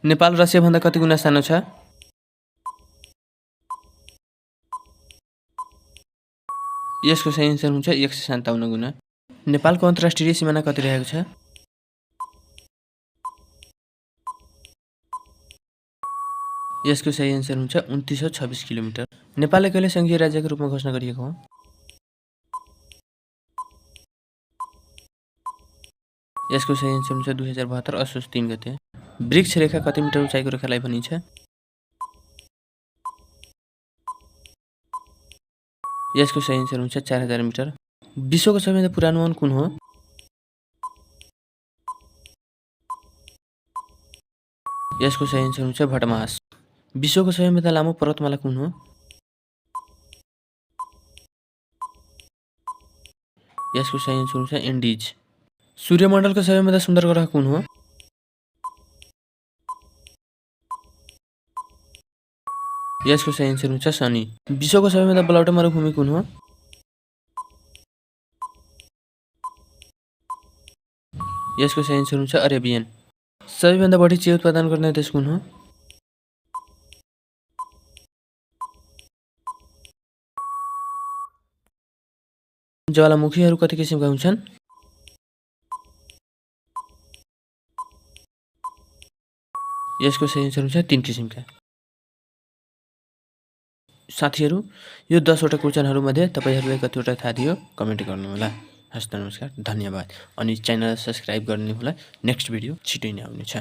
नेपाल रसियाभन्दा कति गुणा सानो छ? यसको सही आन्सर हुन्छ 157 गुणा। नेपालको अन्तर्राष्ट्रिय सिमाना कति रहेको छ? यसको सही आन्सर हुन्छ 2926 किलोमिटर। नेपाललाई कहिले संघीय राज्यको रूपमा घोषणा गरिएको हो? यसको सही आन्सर हुन्छ 2072 असोज 3 गते। वृक्ष रेखा कति मिटर उचाइको रेखालाई भनिन्छ? यसको सही आन्सर हुन्छ 4000 मिटर। विश्वको सबैभन्दा पुरानो वन कुन हो? यसको सही आन्सर हुन्छ भटमास। विश्वको सबैभन्दा लामो पर्वतमाला कुन हो? यसको सही आन्सर हुन्छ एन्डिज। सूर्यमण्डलको सबैभन्दा सुन्दर ग्रह कुन हो? यसको सही आन्सर हुन्छ शनि। विश्वको सबैभन्दा बलौटो मरुभूमि कुन हो? यसको सही आन्सर हुन्छ अरेबियन। सबैभन्दा बढी चिया उत्पादन गर्ने देश कुन हो? ज्वालामुखीहरू कति किसिमका हुन्छन्? यसको सही आन्सर हुन्छ 3 किसिमका। साथीहरू, यो 10वटा क्वेसनहरूमध्ये तपाईहरूले कतिवटा थाहा थियो कमेन्ट गर्नुहोला। हस्त नमस्कार, धन्यवाद। अनि च्यानल सब्स्क्राइब गर्नुहोला। नेक्स्ट भिडियो छिटै नै आउनेछ।